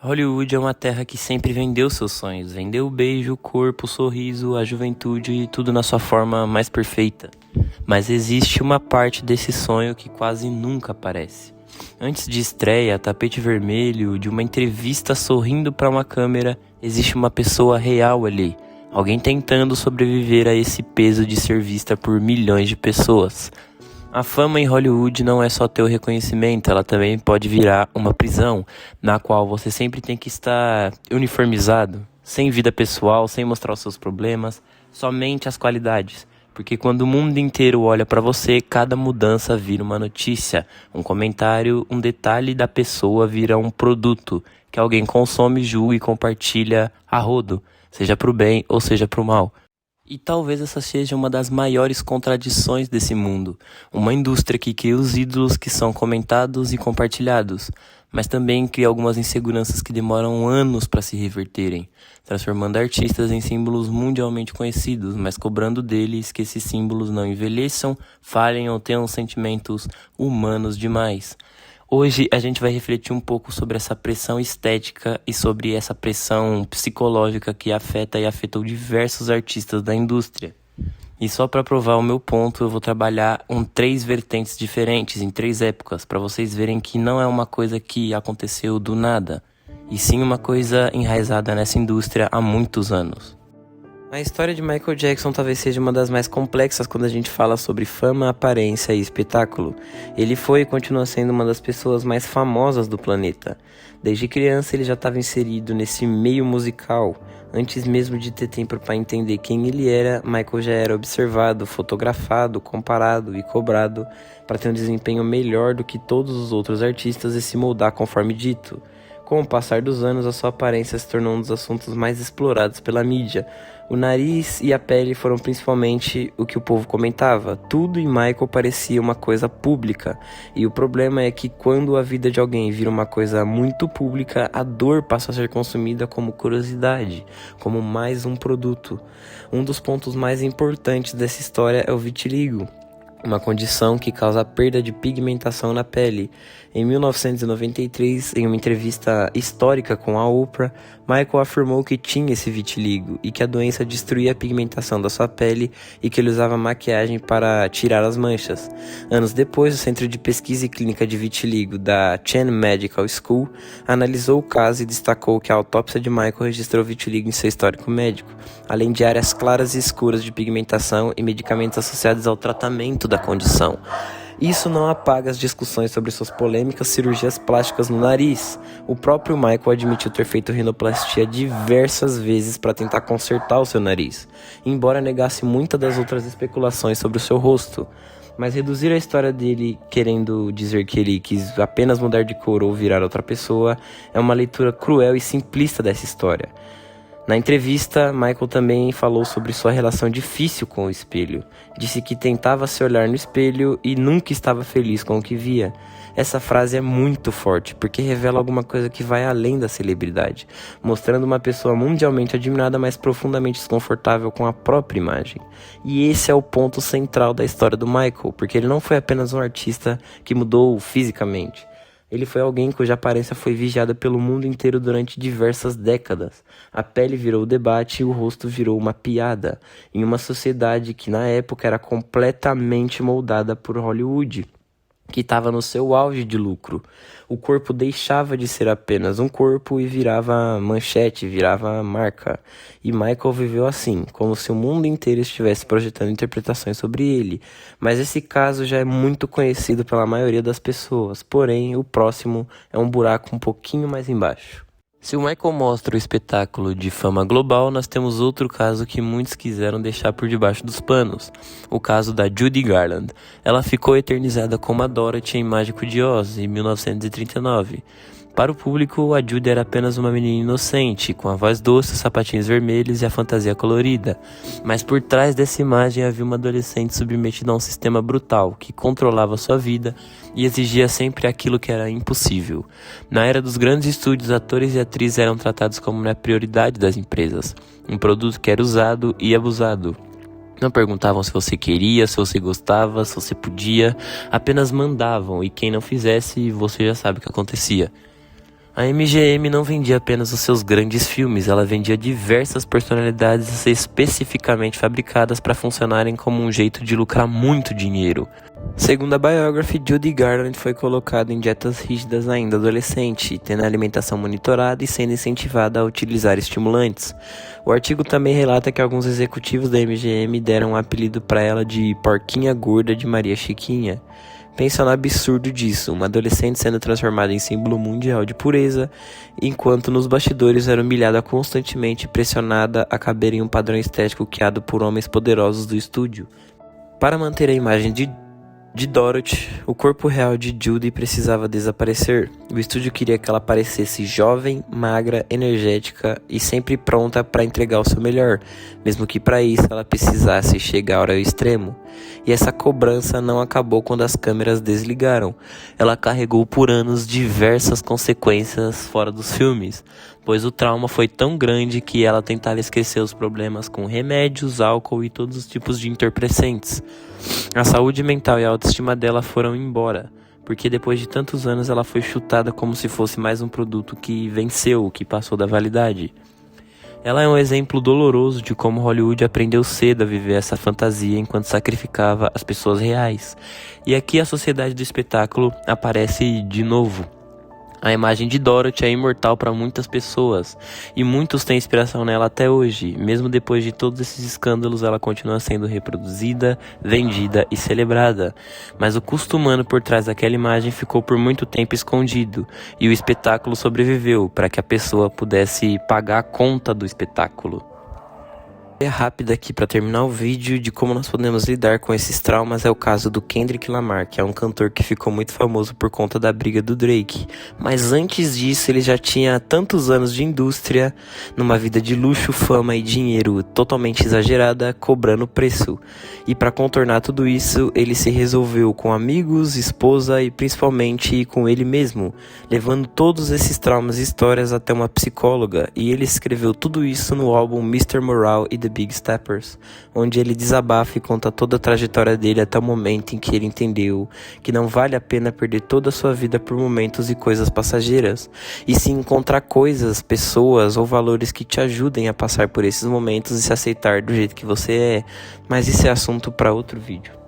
Hollywood é uma terra que sempre vendeu seus sonhos, vendeu o beijo, o corpo, o sorriso, a juventude e tudo na sua forma mais perfeita. Mas existe uma parte desse sonho que quase nunca aparece. Antes de estreia, tapete vermelho, de uma entrevista sorrindo para uma câmera, existe uma pessoa real ali. Alguém tentando sobreviver a esse peso de ser vista por milhões de pessoas. A fama em Hollywood não é só ter o reconhecimento, ela também pode virar uma prisão, na qual você sempre tem que estar uniformizado, sem vida pessoal, sem mostrar os seus problemas, somente as qualidades. Porque quando o mundo inteiro olha pra você, cada mudança vira uma notícia, um comentário, um detalhe da pessoa vira um produto, que alguém consome, julga e compartilha a rodo, seja pro bem ou seja pro mal. E talvez essa seja uma das maiores contradições desse mundo. Uma indústria que cria os ídolos que são comentados e compartilhados, mas também cria algumas inseguranças que demoram anos para se reverterem, transformando artistas em símbolos mundialmente conhecidos, mas cobrando deles que esses símbolos não envelheçam, falhem ou tenham sentimentos humanos demais. Hoje a gente vai refletir um pouco sobre essa pressão estética e sobre essa pressão psicológica que afeta e afetou diversos artistas da indústria. E só para provar o meu ponto, eu vou trabalhar em 3 vertentes diferentes, em 3 épocas, para vocês verem que não é uma coisa que aconteceu do nada, e sim uma coisa enraizada nessa indústria há muitos anos. A história de Michael Jackson talvez seja uma das mais complexas quando a gente fala sobre fama, aparência e espetáculo. Ele foi e continua sendo uma das pessoas mais famosas do planeta. Desde criança ele já estava inserido nesse meio musical. Antes mesmo de ter tempo para entender quem ele era, Michael já era observado, fotografado, comparado e cobrado para ter um desempenho melhor do que todos os outros artistas e se moldar conforme dito. Com o passar dos anos, a sua aparência se tornou um dos assuntos mais explorados pela mídia. O nariz e a pele foram principalmente o que o povo comentava. Tudo em Michael parecia uma coisa pública. E o problema é que quando a vida de alguém vira uma coisa muito pública, a dor passa a ser consumida como curiosidade, como mais um produto. Um dos pontos mais importantes dessa história é o vitiligo, uma condição que causa perda de pigmentação na pele. Em 1993, em uma entrevista histórica com a Oprah, Michael afirmou que tinha esse vitiligo e que a doença destruía a pigmentação da sua pele e que ele usava maquiagem para tirar as manchas. Anos depois, o Centro de Pesquisa e Clínica de Vitiligo da Chan Medical School analisou o caso e destacou que a autópsia de Michael registrou vitiligo em seu histórico médico, além de áreas claras e escuras de pigmentação e medicamentos associados ao tratamento da condição. Isso não apaga as discussões sobre suas polêmicas cirurgias plásticas no nariz. O próprio Michael admitiu ter feito rinoplastia diversas vezes para tentar consertar o seu nariz, embora negasse muitas das outras especulações sobre o seu rosto. Mas reduzir a história dele querendo dizer que ele quis apenas mudar de cor ou virar outra pessoa é uma leitura cruel e simplista dessa história. Na entrevista, Michael também falou sobre sua relação difícil com o espelho. Disse que tentava se olhar no espelho e nunca estava feliz com o que via. Essa frase é muito forte, porque revela alguma coisa que vai além da celebridade, mostrando uma pessoa mundialmente admirada, mas profundamente desconfortável com a própria imagem. E esse é o ponto central da história do Michael, porque ele não foi apenas um artista que mudou fisicamente. Ele foi alguém cuja aparência foi vigiada pelo mundo inteiro durante diversas décadas. A pele virou debate e o rosto virou uma piada, em uma sociedade que na época era completamente moldada por Hollywood, que estava no seu auge de lucro. O corpo deixava de ser apenas um corpo e virava manchete, virava marca. E Michael viveu assim, como se o mundo inteiro estivesse projetando interpretações sobre ele. Mas esse caso já é muito conhecido pela maioria das pessoas, porém o próximo é um buraco um pouquinho mais embaixo. Se o Michael mostra o espetáculo de fama global, nós temos outro caso que muitos quiseram deixar por debaixo dos panos. O caso da Judy Garland. Ela ficou eternizada como a Dorothy em Mágico de Oz, em 1939. Para o público, a Judy era apenas uma menina inocente, com a voz doce, os sapatinhos vermelhos e a fantasia colorida. Mas por trás dessa imagem havia uma adolescente submetida a um sistema brutal, que controlava sua vida e exigia sempre aquilo que era impossível. Na era dos grandes estúdios, atores e atrizes eram tratados como a prioridade das empresas, um produto que era usado e abusado. Não perguntavam se você queria, se você gostava, se você podia, apenas mandavam, e quem não fizesse, você já sabe o que acontecia. A MGM não vendia apenas os seus grandes filmes, ela vendia diversas personalidades especificamente fabricadas para funcionarem como um jeito de lucrar muito dinheiro. Segundo a biography, Judy Garland foi colocada em dietas rígidas ainda adolescente, tendo a alimentação monitorada e sendo incentivada a utilizar estimulantes. O artigo também relata que alguns executivos da MGM deram um apelido para ela de Porquinha Gorda de Maria Chiquinha. Pensa no absurdo disso, uma adolescente sendo transformada em símbolo mundial de pureza, enquanto nos bastidores era humilhada constantemente e pressionada a caber em um padrão estético criado por homens poderosos do estúdio. Para manter a imagem de Dorothy, o corpo real de Judy precisava desaparecer. O estúdio queria que ela parecesse jovem, magra, energética e sempre pronta para entregar o seu melhor, mesmo que para isso ela precisasse chegar ao extremo. E essa cobrança não acabou quando as câmeras desligaram. Ela carregou por anos diversas consequências fora dos filmes, pois o trauma foi tão grande que ela tentava esquecer os problemas com remédios, álcool e todos os tipos de entorpecentes. A saúde mental e a autoestima dela foram embora, porque depois de tantos anos ela foi chutada como se fosse mais um produto que venceu, que passou da validade. Ela é um exemplo doloroso de como Hollywood aprendeu cedo a viver essa fantasia enquanto sacrificava as pessoas reais. E aqui a sociedade do espetáculo aparece de novo. A imagem de Dorothy é imortal para muitas pessoas, e muitos têm inspiração nela até hoje. Mesmo depois de todos esses escândalos, ela continua sendo reproduzida, vendida e celebrada. Mas o custo humano por trás daquela imagem ficou por muito tempo escondido, e o espetáculo sobreviveu para que a pessoa pudesse pagar a conta do espetáculo. Rápida aqui para terminar o vídeo de como nós podemos lidar com esses traumas é o caso do Kendrick Lamar, que é um cantor que ficou muito famoso por conta da briga do Drake. Mas antes disso ele já tinha tantos anos de indústria, numa vida de luxo, fama e dinheiro totalmente exagerada, cobrando preço. E para contornar tudo isso, ele se resolveu com amigos, esposa e principalmente com ele mesmo, levando todos esses traumas e histórias até uma psicóloga. E ele escreveu tudo isso no álbum Mr. Morale e The Big Steppers, onde ele desabafa e conta toda a trajetória dele até o momento em que ele entendeu que não vale a pena perder toda a sua vida por momentos e coisas passageiras, e sim encontrar coisas, pessoas ou valores que te ajudem a passar por esses momentos e se aceitar do jeito que você é. Mas isso é assunto para outro vídeo.